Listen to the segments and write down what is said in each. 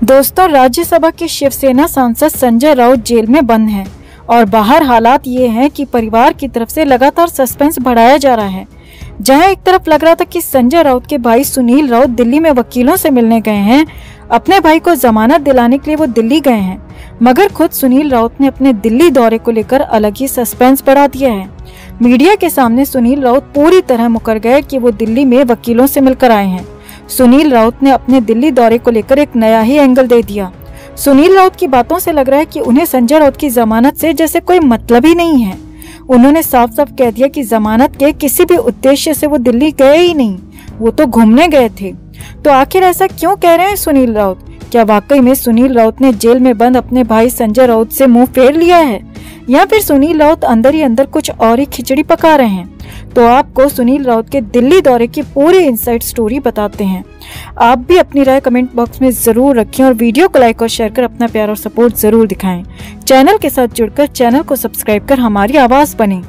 दोस्तों, राज्यसभा के शिवसेना सांसद संजय राउत जेल में बंद हैं और बाहर हालात ये हैं कि परिवार की तरफ से लगातार सस्पेंस बढ़ाया जा रहा है। जहां एक तरफ लग रहा था कि संजय राउत के भाई सुनील राउत दिल्ली में वकीलों से मिलने गए हैं, अपने भाई को जमानत दिलाने के लिए वो दिल्ली गए हैं, मगर खुद सुनील राउत ने अपने दिल्ली दौरे को लेकर अलग ही सस्पेंस बढ़ा दिया है। मीडिया के सामने सुनील राउत पूरी तरह मुकर गए कि वो दिल्ली में वकीलों से मिलकर आए हैं। सुनील राउत ने अपने दिल्ली दौरे को लेकर एक नया ही एंगल दे दिया। सुनील राउत की बातों से लग रहा है कि उन्हें संजय राउत की जमानत से जैसे कोई मतलब ही नहीं है। उन्होंने साफ साफ कह दिया कि जमानत के किसी भी उद्देश्य से वो दिल्ली गए ही नहीं, वो तो घूमने गए थे। तो आखिर ऐसा क्यों कह रहे हैं सुनील राउत? क्या वाकई में सुनील राउत ने जेल में बंद अपने भाई संजय राउत से मुंह फेर लिया है, या फिर सुनील राउत अंदर ही अंदर कुछ और ही खिचड़ी पका रहे हैं? तो आपको सुनील राउत के दिल्ली दौरे की पूरी इनसाइड स्टोरी बताते हैं। आप भी अपनी राय कमेंट बॉक्स में जरूर रखें और वीडियो को लाइक और शेयर कर अपना प्यार और सपोर्ट जरूर दिखाएं। चैनल के साथ जुड़कर चैनल को सब्सक्राइब कर हमारी आवाज बने।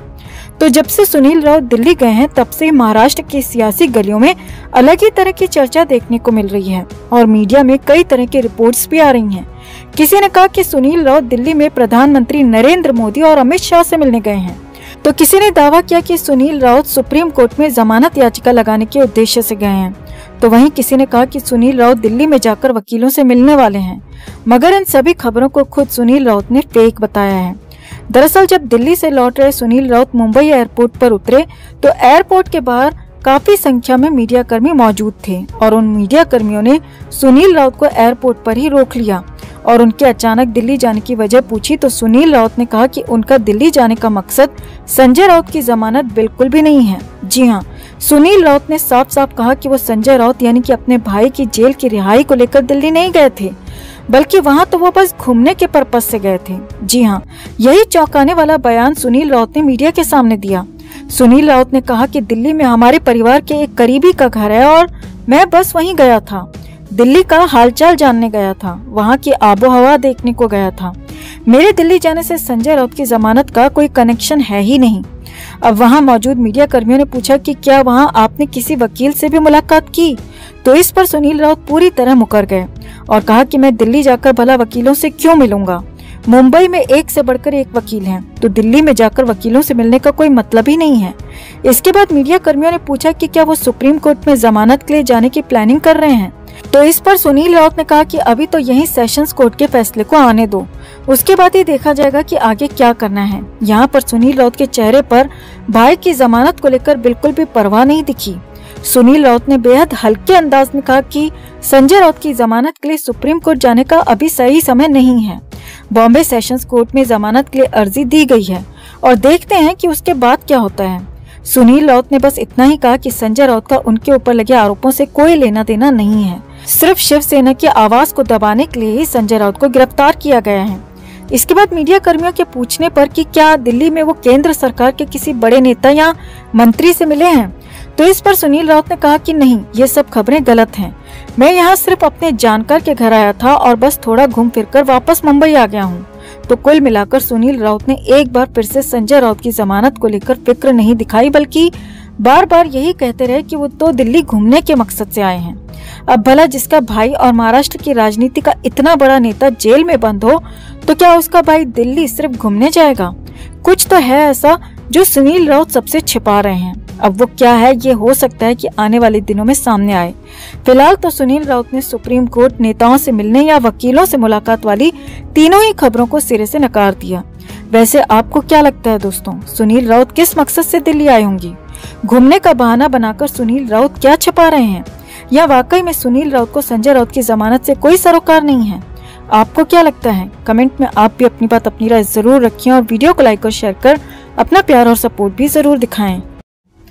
तो जब से सुनील राउत दिल्ली गए हैं तब से महाराष्ट्र की सियासी गलियों में अलग ही तरह की चर्चा देखने को मिल रही है और मीडिया में कई तरह की रिपोर्ट्स भी आ रही हैं। किसी ने कहा कि सुनील राउत दिल्ली में प्रधानमंत्री नरेंद्र मोदी और अमित शाह से मिलने गए हैं, तो किसी ने दावा किया कि सुनील राउत सुप्रीम कोर्ट में जमानत याचिका लगाने के उद्देश्य से गए हैं, तो वहीं किसी ने कहा कि सुनील राउत दिल्ली में जाकर वकीलों से मिलने वाले हैं। मगर इन सभी खबरों को खुद सुनील राउत ने फेक बताया है। दरअसल जब दिल्ली से लौट रहे सुनील राउत मुंबई एयरपोर्ट पर उतरे तो एयरपोर्ट के बाहर काफी संख्या में मीडिया कर्मी मौजूद थे और उन मीडिया कर्मियों ने सुनील राउत को एयरपोर्ट पर ही रोक लिया और उनके अचानक दिल्ली जाने की वजह पूछी तो सुनील राउत ने कहा कि उनका दिल्ली जाने का मकसद संजय राउत की जमानत बिल्कुल भी नहीं है। जी हाँ, सुनील राउत ने साफ साफ कहा कि वो संजय राउत यानी कि अपने भाई की जेल की रिहाई को लेकर दिल्ली नहीं गए थे, बल्कि वहां तो वो बस घूमने के पर्पज से गए थे। जी हाँ, यही चौंकाने वाला बयान सुनील राउत ने मीडिया के सामने दिया। सुनील राउत ने कहा कि दिल्ली में हमारे परिवार के एक करीबी का घर है और मैं बस वहीं गया था, दिल्ली का हालचाल जानने गया था, वहाँ की आबोहवा देखने को गया था। मेरे दिल्ली जाने से संजय राउत की जमानत का कोई कनेक्शन है ही नहीं। अब वहाँ मौजूद मीडिया कर्मियों ने पूछा कि क्या वहाँ आपने किसी वकील से भी मुलाकात की, तो इस पर सुनील राउत पूरी तरह मुकर गए और कहा कि मैं दिल्ली जाकर भला वकीलों से क्यों मिलूंगा, मुंबई में एक से बढ़कर एक वकील हैं, तो दिल्ली में जाकर वकीलों से मिलने का कोई मतलब ही नहीं है। इसके बाद मीडिया कर्मियों ने पूछा कि क्या वो सुप्रीम कोर्ट में जमानत के लिए जाने की प्लानिंग कर रहे हैं, तो इस पर सुनील राउत ने कहा कि अभी तो यही सेशंस कोर्ट के फैसले को आने दो, उसके बाद ही देखा जाएगा कि आगे क्या करना है। यहाँ पर सुनील राउत के चेहरे पर भाई की जमानत को लेकर बिल्कुल भी परवाह नहीं दिखी। सुनील राउत ने बेहद हल्के अंदाज में कहा कि संजय राउत की जमानत के लिए सुप्रीम कोर्ट जाने का अभी सही समय नहीं है। बॉम्बे सेशंस कोर्ट में जमानत के लिए अर्जी दी गई है और देखते हैं कि उसके बाद क्या होता है। सुनील राउत ने बस इतना ही कहा कि संजय राउत का उनके ऊपर लगे आरोपों से कोई लेना देना नहीं है, सिर्फ शिवसेना की आवाज को दबाने के लिए ही संजय राउत को गिरफ्तार किया गया है। इसके बाद मीडिया कर्मियों के पूछने पर कि क्या दिल्ली में वो केंद्र सरकार के किसी बड़े नेता या मंत्री से मिले हैं, तो इस पर सुनील राउत ने कहा कि नहीं, ये सब खबरें गलत हैं। मैं यहाँ सिर्फ अपने जानकार के घर आया था और बस थोड़ा घूम फिर कर वापस मुंबई आ गया हूँ। तो कुल मिलाकर सुनील राउत ने एक बार फिर से संजय राउत की जमानत को लेकर फिक्र नहीं दिखाई, बल्कि बार बार यही कहते रहे कि वो तो दिल्ली घूमने के मकसद से आए हैं। अब भला जिसका भाई और महाराष्ट्र की राजनीति का इतना बड़ा नेता जेल में बंद हो, तो क्या उसका भाई दिल्ली सिर्फ घूमने जाएगा? कुछ तो है ऐसा जो सुनील राउत सबसे छिपा रहे हैं। अब वो क्या है, ये हो सकता है कि आने वाले दिनों में सामने आए। फिलहाल तो सुनील राउत ने सुप्रीम कोर्ट, नेताओं से मिलने या वकीलों से मुलाकात वाली तीनों ही खबरों को सिरे से नकार दिया। वैसे आपको क्या लगता है दोस्तों, सुनील राउत किस मकसद से दिल्ली आए होंगे? घूमने का बहाना बनाकर सुनील राउत क्या छिपा रहे हैं, या वाकई में सुनील राउत को संजय राउत की जमानत से कोई सरोकार नहीं है? आपको क्या लगता है? कमेंट में आप भी अपनी बात, अपनी राय जरूर रखें और वीडियो को लाइक और शेयर कर अपना प्यार और सपोर्ट भी जरूर दिखाएं।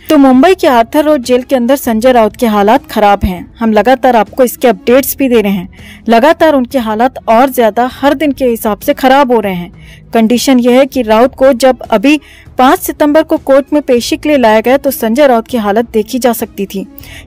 तो मुंबई के आर्थर रोड जेल के अंदर संजय राउत के हालात खराब हैं। हम लगातार आपको इसके अपडेट्स भी दे रहे हैं। लगातार उनके हालात और ज्यादा हर दिन के हिसाब से खराब हो रहे हैं। कंडीशन यह है कि राउत को जब अभी 5 सितंबर को कोर्ट में पेशी के लिए लाया गया तो संजय राउत की हालत देखी जा सकती थी।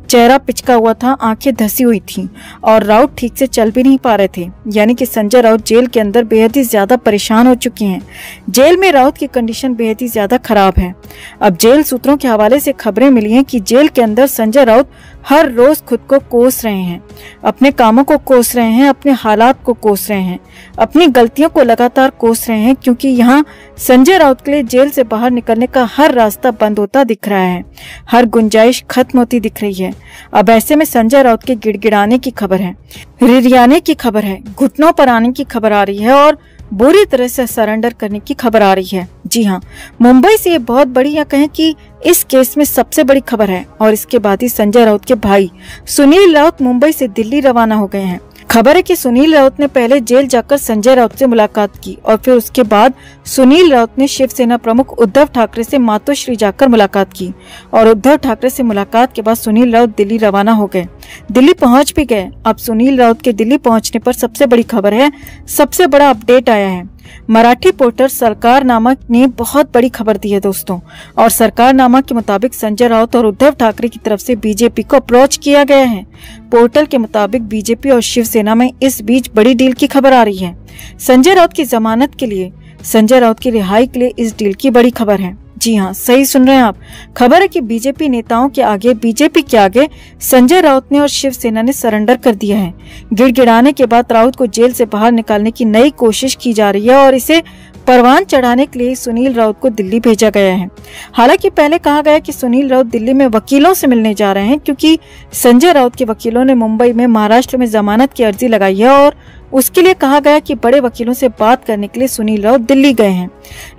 चेहरा पिचका हुआ था, आंखें धसी हुई थी और राउत ठीक से चल भी नहीं पा रहे थे। यानी कि संजय राउत जेल के अंदर बेहद ही ज्यादा परेशान हो चुके हैं। जेल में राउत की कंडीशन बेहद ही ज्यादा खराब है। अब जेल सूत्रों के हवाले से खबरें मिली हैं कि जेल के अंदर संजय राउत हर रोज खुद को कोस रहे हैं, अपने कामों को कोस रहे हैं, अपने हालात को कोस रहे हैं, अपनी गलतियों को लगातार कोस रहे हैं, क्योंकि यहाँ संजय राउत के लिए जेल से बाहर निकलने का हर रास्ता बंद होता दिख रहा है, हर गुंजाइश खत्म होती दिख रही है। अब ऐसे में संजय राउत के गिड़गिड़ाने की खबर है, रिरियाने की खबर है, घुटनों पर आने की खबर आ रही है और बुरी तरह से सरेंडर करने की खबर आ रही है। जी हाँ, मुंबई से ये बहुत बड़ी, या कहें कि इस केस में सबसे बड़ी खबर है। और इसके बाद ही संजय राउत के भाई सुनील राउत मुंबई से दिल्ली रवाना हो गए हैं। खबर है कि सुनील राउत ने पहले जेल जाकर संजय राउत से मुलाकात की और फिर उसके बाद सुनील राउत ने शिवसेना प्रमुख उद्धव ठाकरे से मातोश्री जाकर मुलाकात की और उद्धव ठाकरे से मुलाकात के बाद सुनील राउत दिल्ली रवाना हो गए, दिल्ली पहुंच भी गए। अब सुनील राउत के दिल्ली पहुंचने पर सबसे बड़ी खबर है, सबसे बड़ा अपडेट आया है। मराठी पोर्टल सरकारनामा ने बहुत बड़ी खबर दी है दोस्तों, और सरकारनामा के मुताबिक संजय राउत और उद्धव ठाकरे की तरफ से बीजेपी को अप्रोच किया गया है। पोर्टल के मुताबिक बीजेपी और शिवसेना में इस बीच बड़ी डील की खबर आ रही है। संजय राउत की जमानत के लिए, संजय राउत की रिहाई के लिए इस डील की बड़ी खबर है। जी हाँ, सही सुन रहे हैं आप। खबर है कि बीजेपी नेताओं के आगे, बीजेपी के आगे संजय राउत ने और शिवसेना ने सरेंडर कर दिया है। गिड़गिड़ाने के बाद राउत को जेल से बाहर निकालने की नई कोशिश की जा रही है और इसे परवान चढ़ाने के लिए सुनील राउत को दिल्ली भेजा गया है। हालांकि पहले कहा गया कि सुनील राउत दिल्ली में वकीलों से मिलने जा रहे हैं, क्योंकि संजय राउत के वकीलों ने मुंबई में महाराष्ट्र में जमानत की अर्जी लगाई है और उसके लिए कहा गया कि बड़े वकीलों से बात करने के लिए सुनील राउत दिल्ली गए हैं।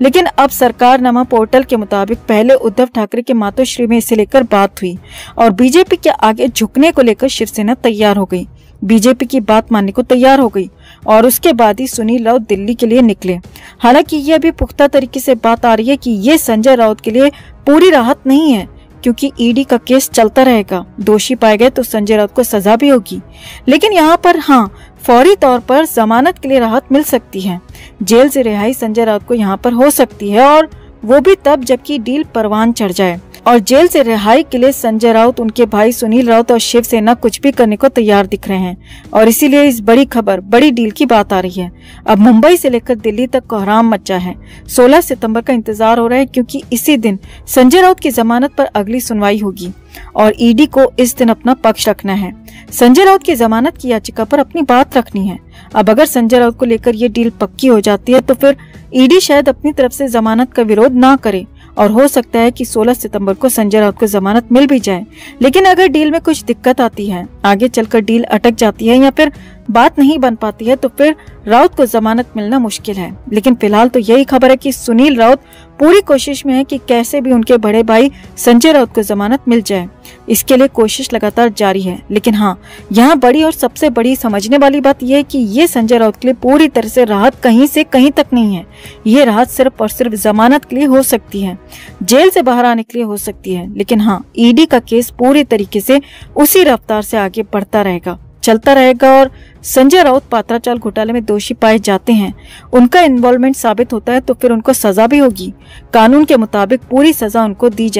लेकिन अब सरकारनामा पोर्टल के मुताबिक पहले उद्धव ठाकरे के मातोश्री में इसे लेकर बात हुई और बीजेपी के आगे झुकने को लेकर शिवसेना तैयार हो गई, बीजेपी की बात मानने को तैयार हो गई और उसके बाद ही सुनील राउत दिल्ली के लिए निकले। हालांकि ये अभी पुख्ता तरीके से बात आ रही है कि ये संजय राउत के लिए पूरी राहत नहीं है, क्योंकि ईडी का केस चलता रहेगा। दोषी पाए गए तो संजय राउत को सजा भी होगी। लेकिन यहाँ पर हाँ, फौरी तौर पर जमानत के लिए राहत मिल सकती है। जेल से रिहाई संजय राउत को यहाँ पर हो सकती है, और वो भी तब जबकि डील परवान चढ़ जाए। और जेल से रिहाई के लिए संजय राउत, उनके भाई सुनील राउत और शिवसेना कुछ भी करने को तैयार दिख रहे हैं और इसीलिए इस बड़ी खबर, बड़ी डील की बात आ रही है। अब मुंबई से लेकर दिल्ली तक कोहराम मचा है। 16 सितंबर का इंतजार हो रहा है, क्योंकि इसी दिन संजय राउत की जमानत पर अगली सुनवाई होगी और ईडी को इस दिन अपना पक्ष रखना है। संजय राउत की जमानत की याचिका पर अपनी बात रखनी है। अब अगर संजय राउत को लेकर ये डील पक्की हो जाती है तो फिर ईडी शायद अपनी तरफ से जमानत का विरोध ना करे और हो सकता है कि 16 सितंबर को संजय राउत को जमानत मिल भी जाए। लेकिन अगर डील में कुछ दिक्कत आती है, आगे चलकर डील अटक जाती है या फिर बात नहीं बन पाती है, तो फिर राउत को जमानत मिलना मुश्किल है। लेकिन फिलहाल तो यही खबर है कि सुनील राउत पूरी कोशिश में है कि कैसे भी उनके बड़े भाई संजय राउत को जमानत मिल जाए। इसके लिए कोशिश लगातार जारी है। लेकिन हाँ, यहाँ बड़ी और सबसे बड़ी समझने वाली बात यह है कि ये संजय राउत के लिए पूरी तरह से राहत कहीं से कहीं तक नहीं है। ये राहत सिर्फ और सिर्फ जमानत के लिए हो सकती है, जेल से बाहर आने के लिए हो सकती है। लेकिन हाँ, ईडी का केस पूरी तरीके से उसी रफ्तार से आगे बढ़ता रहेगा, चलता रहेगा और संजय राउत पात्राचाल घोटाले में दोषी पाए जाते हैं, उनका इन्वॉल्वमेंट साबित होता है तो फिर उनको सजा भी होगी। कानून के मुताबिक पूरी सजा उनको दी जाए।